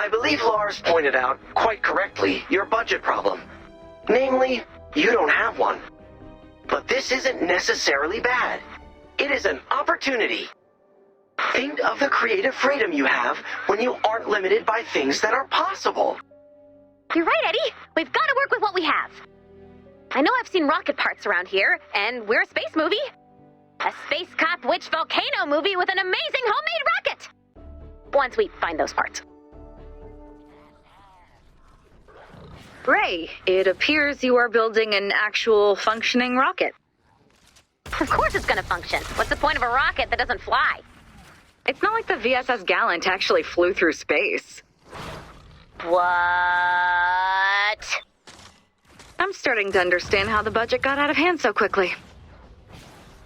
I believe Lars pointed out, quite correctly, your budget problem. Namely, you don't have one. But this isn't necessarily bad. It is an opportunity. Think of the creative freedom you have when you aren't limited by things that are possible. You're right, Eddie. We've got to work with what we have. I know I've seen rocket parts around here, and we're a space movie. A space cop witch volcano movie with an amazing homemade rocket! Once we find those parts. Ray, it appears you are building an actual functioning rocket. Of course it's gonna function. What's the point of a rocket that doesn't fly? It's not like the VSS Gallant actually flew through space. What? I'm starting to understand how the budget got out of hand so quickly.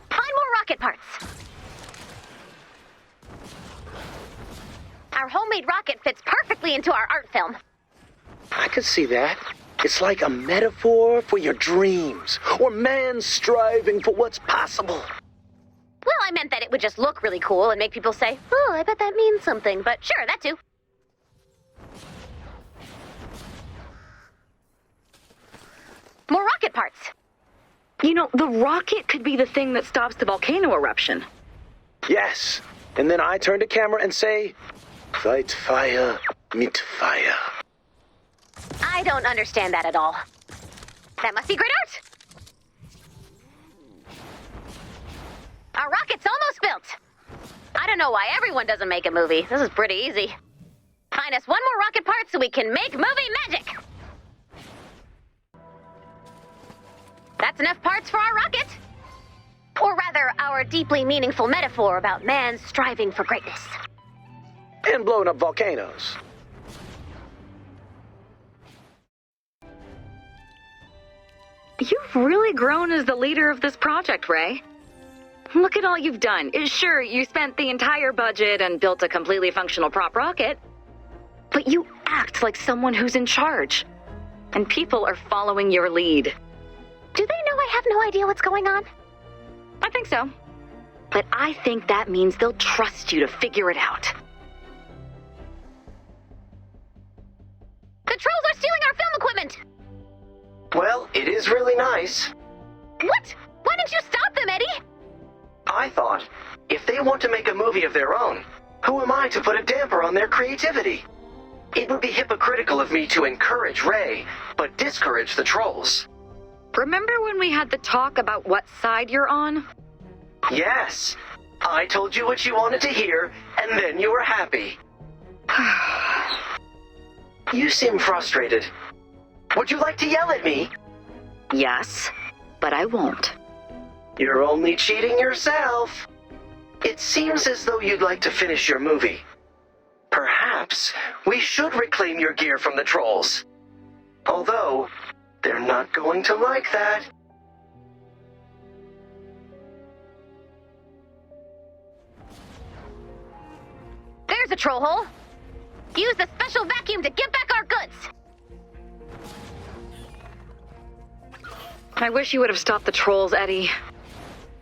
Find more rocket parts. Our homemade rocket fits perfectly into our art film. I could see that. It's like a metaphor for your dreams, or man striving for what's possible. Well, I meant that it would just look really cool and make people say, oh, I bet that means something, but sure, that too. More rocket parts. You know, the rocket could be the thing that stops the volcano eruption. Yes, and then I turn to camera and say, fight fire, meet fire. I don't understand that at all. That must be great art. Our rocket's almost built. I don't know why everyone doesn't make a movie. This is pretty easy. Find us one more rocket part so we can make movie magic. That's enough parts for our rocket. Or rather, our deeply meaningful metaphor about man striving for greatness. And blowing up volcanoes. You've really grown as the leader of this project, Ray. Look at all you've done. Sure, you spent the entire budget and built a completely functional prop rocket, but you act like someone who's in charge. And people are following your lead. Do they know I have no idea what's going on? I think so. But I think that means they'll trust you to figure it out. The trolls are stealing our film equipment! Well, it is really nice. What? Why didn't you stop them, Eddie? I thought, if they want to make a movie of their own, who am I to put a damper on their creativity? It would be hypocritical of me to encourage Ray, but discourage the trolls. Remember when we had the talk about what side you're on? Yes. I told you what you wanted to hear, and then you were happy. You seem frustrated. Would you like to yell at me? Yes, but I won't. You're only cheating yourself. It seems as though you'd like to finish your movie. Perhaps we should reclaim your gear from the trolls. Although, they're not going to like that. There's a troll hole. Use the special vacuum to get back our goods. I wish you would have stopped the trolls, Eddie.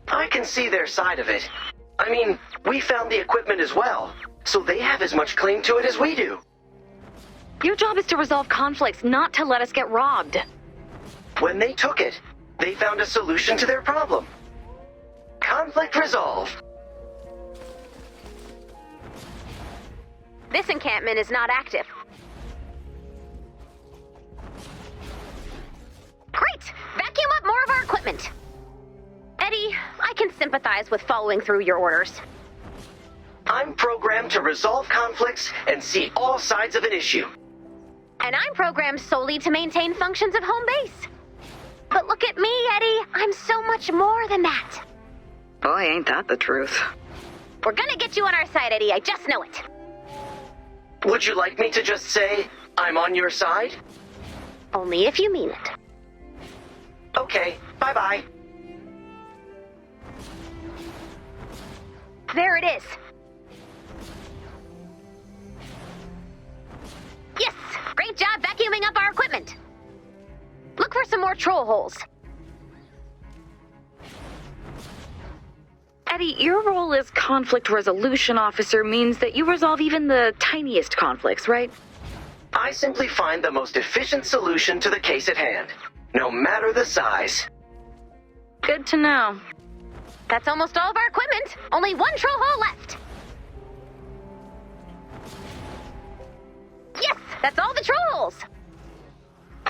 I can see their side of it. I mean, we found the equipment as well, so they have as much claim to it as we do. Your job is to resolve conflicts, not to let us get robbed. When they took it, they found a solution to their problem. Conflict resolved. This encampment is not active. Great! Vacuum up more of our equipment. Eddie, I can sympathize with following through your orders. I'm programmed to resolve conflicts and see all sides of an issue. And I'm programmed solely to maintain functions of home base. But look at me, Eddie. I'm so much more than that. Boy, ain't that the truth. We're gonna get you on our side, Eddie. I just know it. Would you like me to just say, I'm on your side? Only if you mean it. Okay, bye-bye. There it is. Yes! Great job vacuuming up our equipment. Look for some more troll holes. Eddie, your role as conflict resolution officer means that you resolve even the tiniest conflicts, right? I simply find the most efficient solution to the case at hand, no matter the size. Good to know. That's almost all of our equipment. Only one troll hole left. Yes, that's all the troll holes.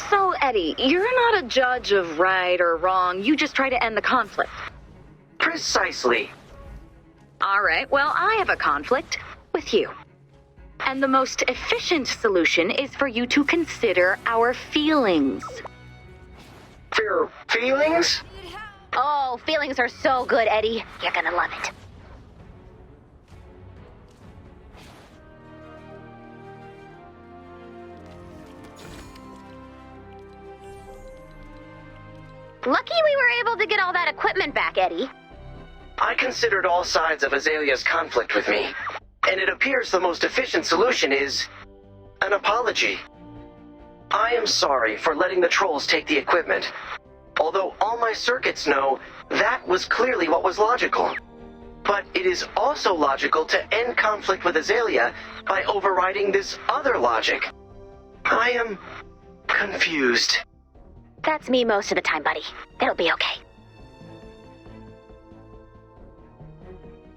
So, Eddie, you're not a judge of right or wrong. You just try to end the conflict. Precisely. All right, well, I have a conflict with you. And the most efficient solution is for you to consider our feelings. Feelings? Oh, feelings are so good, Eddie. You're gonna love it. Lucky we were able to get all that equipment back, Eddie. I considered all sides of Azalea's conflict with me, and it appears the most efficient solution is an apology. I am sorry for letting the trolls take the equipment, although all my circuits know that was clearly what was logical. But it is also logical to end conflict with Azalea by overriding this other logic. I am confused. That's me most of the time, buddy. It'll be okay.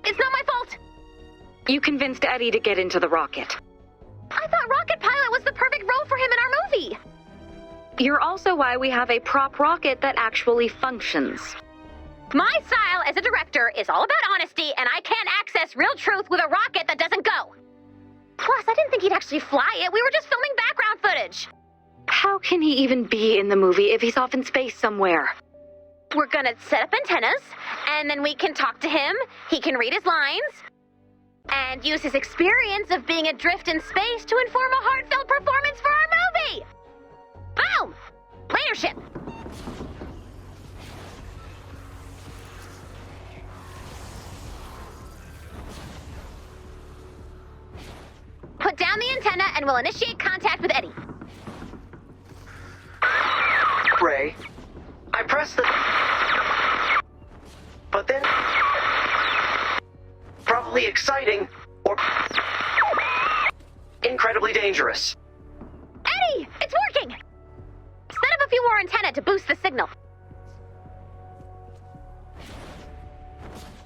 It's not my fault! You convinced Eddie to get into the rocket. I thought rocket pilot was the perfect role for him in our movie! You're also why we have a prop rocket that actually functions. My style as a director is all about honesty, and I can't access real truth with a rocket that doesn't go. Plus, I didn't think he'd actually fly it. We were just filming background footage. How can he even be in the movie if he's off in space somewhere? We're gonna set up antennas, and then we can talk to him, he can read his lines, and use his experience of being adrift in space to inform a heartfelt performance for our movie! Boom! Leadership! Put down the antenna and we'll initiate contact with Eddie. Ray, I pressed the... But then... Probably exciting, or... incredibly dangerous. Eddie! It's working! Set up a few more antennae to boost the signal.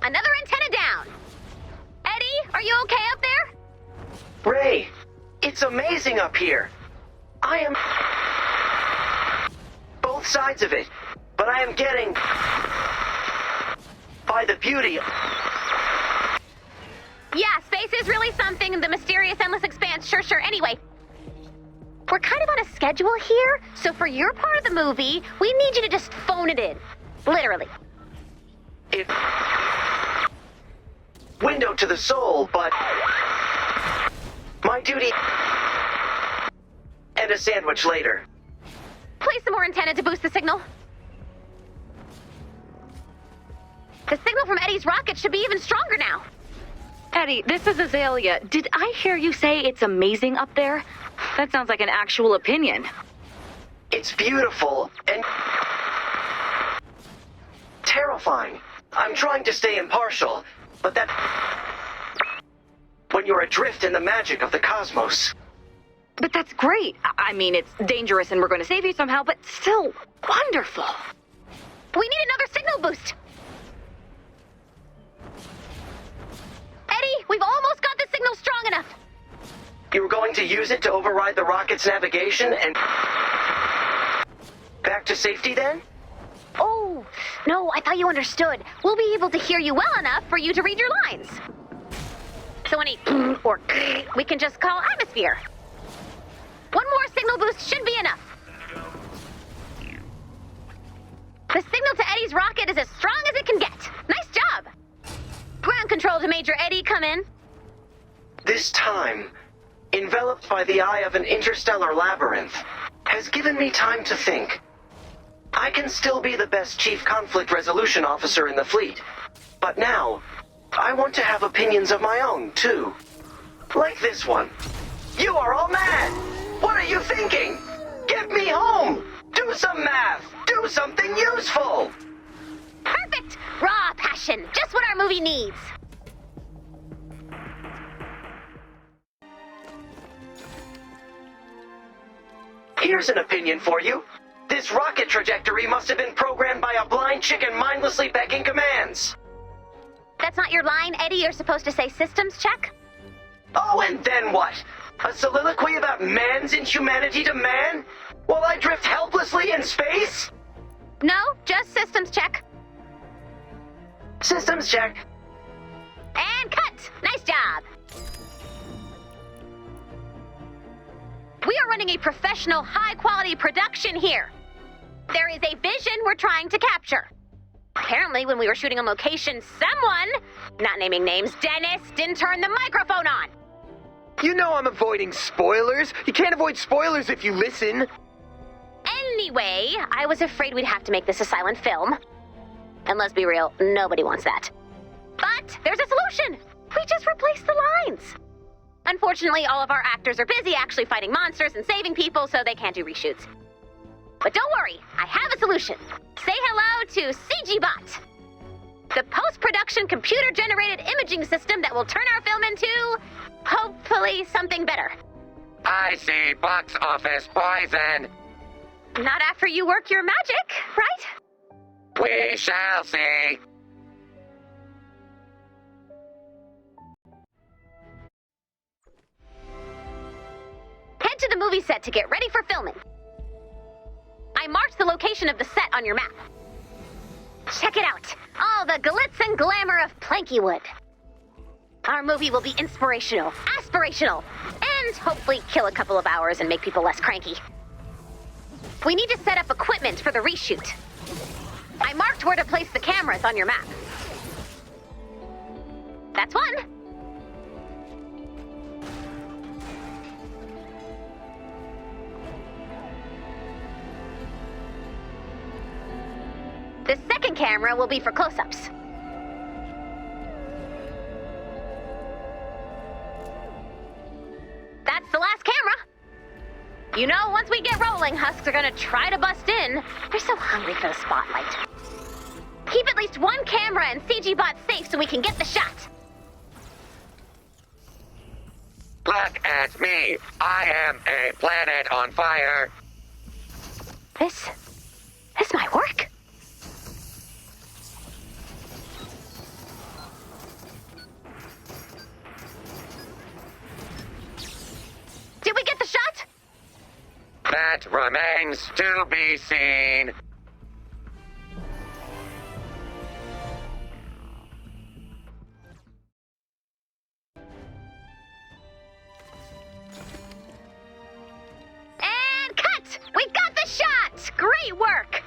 Another antenna down. Eddie, are you okay up there? Ray, it's amazing up here. I am... both sides of it, but I am getting... by the beauty... Yeah, space is really something. The mysterious endless expanse, sure. Anyway, we're kind of on a schedule here, so for your part of the movie, we need you to just phone it in. Literally. It... window to the soul, but... my duty... and a sandwich later. Place some more antenna to boost the signal. The signal from Eddie's rocket should be even stronger now. Eddie, this is Azalea. Did I hear you say it's amazing up there? That sounds like an actual opinion. It's beautiful and... terrifying. I'm trying to stay impartial, but that... when you're adrift in the magic of the cosmos. But that's great. I mean, it's dangerous and we're going to save you somehow, but still wonderful. We need another signal boost. Eddie, we've almost got the signal strong enough. You were going to use it to override the rocket's navigation and... back to safety then? Oh, no, I thought you understood. We'll be able to hear you well enough for you to read your lines. So any or we can just call atmosphere. One more signal boost should be enough. The signal to Eddie's rocket is as strong as it can get. Nice job. Ground control to Major Eddie, come in. This time, enveloped by the eye of an interstellar labyrinth, has given me time to think. I can still be the best chief conflict resolution officer in the fleet, but now, I want to have opinions of my own, too. Like this one. You are all mad! What are you thinking? Get me home! Do some math! Do something useful! Perfect! Raw passion, just what our movie needs. Here's an opinion for you. This rocket trajectory must have been programmed by a blind chicken mindlessly begging commands. That's not your line, Eddie. You're supposed to say systems check. Oh, and then what? A soliloquy about man's inhumanity to man? While I drift helplessly in space? No, just systems check. Systems check. And cut! Nice job! We are running a professional, high-quality production here. There is a vision we're trying to capture. Apparently, when we were shooting on location, someone, not naming names, Dennis, didn't turn the microphone on. You know I'm avoiding spoilers. You can't avoid spoilers if you listen. Anyway, I was afraid we'd have to make this a silent film. And let's be real, nobody wants that. But there's a solution. We just replace the lines. Unfortunately, all of our actors are busy actually fighting monsters and saving people, so they can't do reshoots. But don't worry, I have a solution. Say hello to CGBot, the post-production computer-generated imaging system that will turn our film into, hopefully, something better. I see box office poison. Not after you work your magic, right? We shall see. Head to the movie set to get ready for filming. I marked the location of the set on your map. Check it out. All the glitz and glamour of Plankywood. Our movie will be inspirational, aspirational, and hopefully kill a couple of hours and make people less cranky. We need to set up equipment for the reshoot. I marked where to place the cameras on your map. That's one. The second camera will be for close-ups. That's the last camera. You know, once we get rolling, husks are gonna try to bust in. They're so hungry for the spotlight. Keep at least one camera and CGBot safe so we can get the shot. Look at me. I am a planet on fire. This might work. Did we get the shot? That remains to be seen. And cut! We got the shot! Great work!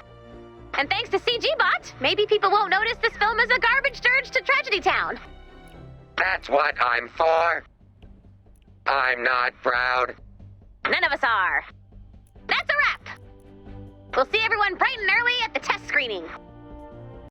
And thanks to CGBot, maybe people won't notice this film is a garbage dirge to Tragedy Town. That's what I'm for. I'm not proud. None of us are. That's a wrap! We'll see everyone bright and early at the test screening.